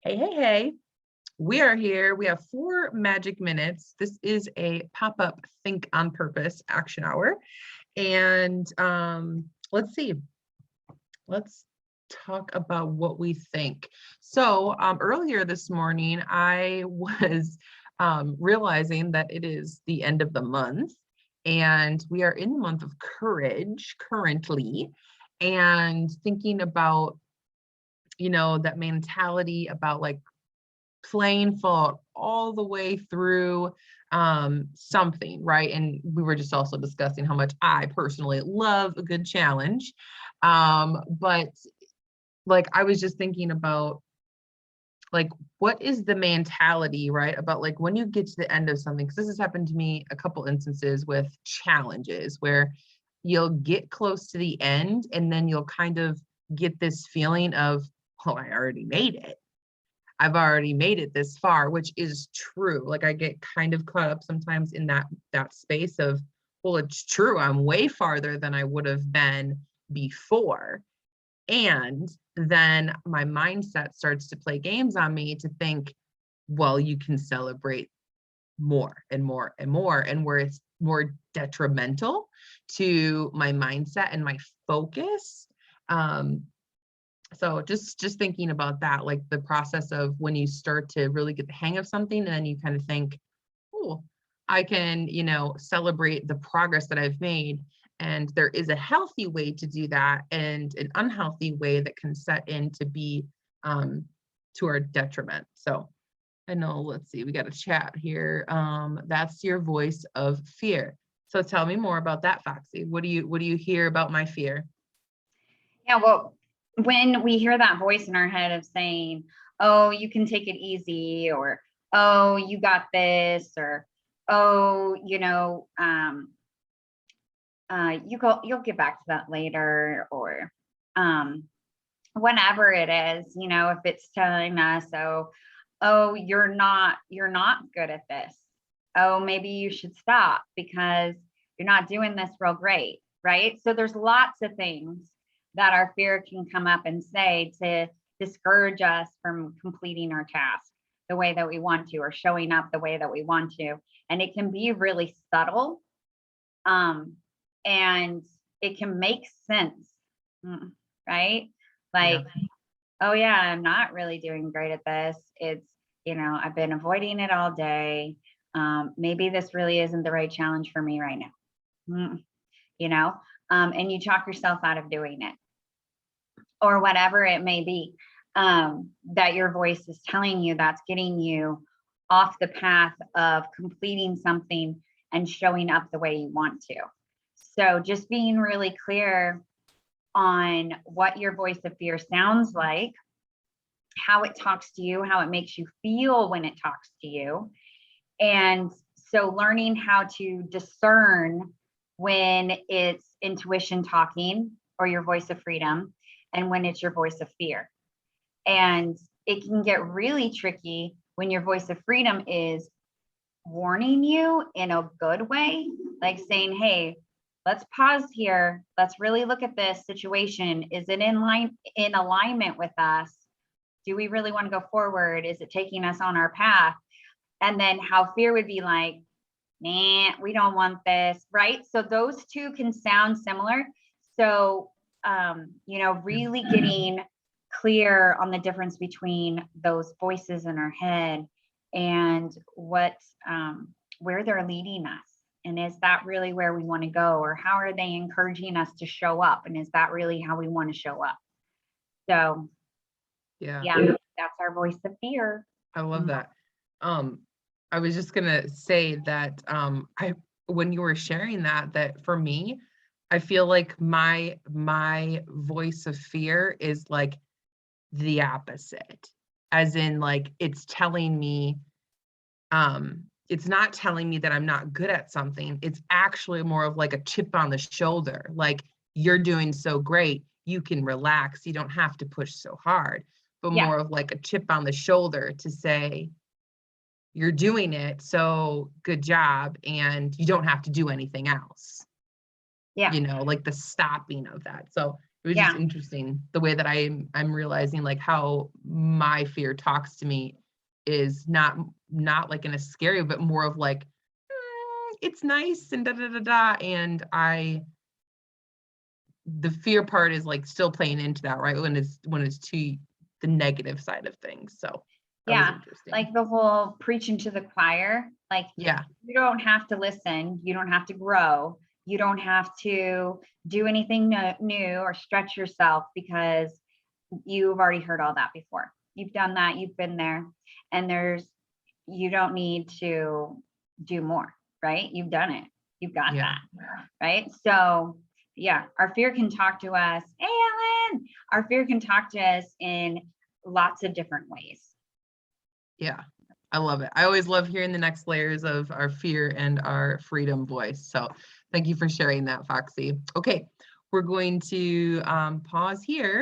Hey, hey, hey. We are here. We have 4 magic minutes. This is a pop-up think on purpose action hour. And let's see. Let's talk about what we think. So earlier this morning, I was realizing that it is the end of the month and we are in the month of courage currently, and thinking about, that mentality about like playing fall all the way through something, right? And we were just also discussing how much I personally love a good challenge. But like I was just thinking about like what is the mentality, right? About like when you get to the end of something, because this has happened to me a couple instances with challenges where you'll get close to the end and then you'll kind of get this feeling of, oh, I already made it. I've already made it this far, which is true. Like I get kind of caught up sometimes in that space of, well, it's true. I'm way farther than I would have been before. And then my mindset starts to play games on me to think, well, you can celebrate more and more and more, and where it's more detrimental to my mindset and my focus. So just thinking about that, like the process of when you start to really get the hang of something, and then you kind of think, oh, I can, celebrate the progress that I've made. And there is a healthy way to do that and an unhealthy way that can set in to be to our detriment. So I know, let's see, we got a chat here. That's your voice of fear. So tell me more about that, Foxy. What do you hear about my fear? Yeah, well, when we hear that voice in our head of saying, "Oh, you can take it easy," or "Oh, you got this," or "Oh, you'll get back to that later," or um, whatever it is, if it's telling us, "Oh, you're not good at this. Oh, maybe you should stop because you're not doing this real great," right? So there's lots of things that our fear can come up and say to discourage us from completing our task the way that we want to, or showing up the way that we want to. And it can be really subtle, um, and it can make sense, right? Yeah. Like, oh yeah, I'm not really doing great at this. I've been avoiding it all day. Maybe this really isn't the right challenge for me right now. Mm, you know, and you talk yourself out of doing it, or whatever it may be, that your voice is telling you, that's getting you off the path of completing something and showing up the way you want to. So just being really clear on what your voice of fear sounds like, how it talks to you, how it makes you feel when it talks to you. And so learning how to discern when it's intuition talking, or your voice of freedom, and when it's your voice of fear. And it can get really tricky when your voice of freedom is warning you in a good way, like saying, "Hey, let's pause here. Let's really look at this situation. Is it in alignment with us? Do we really want to go forward? Is it taking us on our path?" And then how fear would be like, "Nah, we don't want this," right? So those two can sound similar. So, really getting clear on the difference between those voices in our head and where they're leading us. And is that really where we want to go? Or how are they encouraging us to show up? And is that really how we want to show up? So, Yeah. yeah, that's our voice of fear. I love that. Um, I was just gonna say that I when you were sharing that for me, I feel like my voice of fear is like the opposite. As in like it's not telling me that I'm not good at something. It's actually more of like a chip on the shoulder. Like you're doing so great, you can relax. You don't have to push so hard, but Yeah. more of like a chip on the shoulder to say, you're doing it, so good job, and you don't have to do anything else, Yeah. like the stopping of that. So It was just Yeah. interesting the way that I'm realizing like how my fear talks to me is not like in a scary, but more of like, it's nice and da da da da. And the fear part is like still playing into that, right? When it's to the negative side of things. So that was Yeah. interesting. Like the whole preaching to the choir, like Yeah. you don't have to listen, you don't have to grow, you don't have to do anything new or stretch yourself because you've already heard all that before. You've done that, you've been there, and you don't need to do more, right? You've done it, you've got Yeah. that, right? So, yeah, our fear can talk to us. Hey, Ellen, our fear can talk to us in lots of different ways. Yeah. I love it. I always love hearing the next layers of our fear and our freedom voice. So thank you for sharing that, Foxy. Okay, we're going to pause here.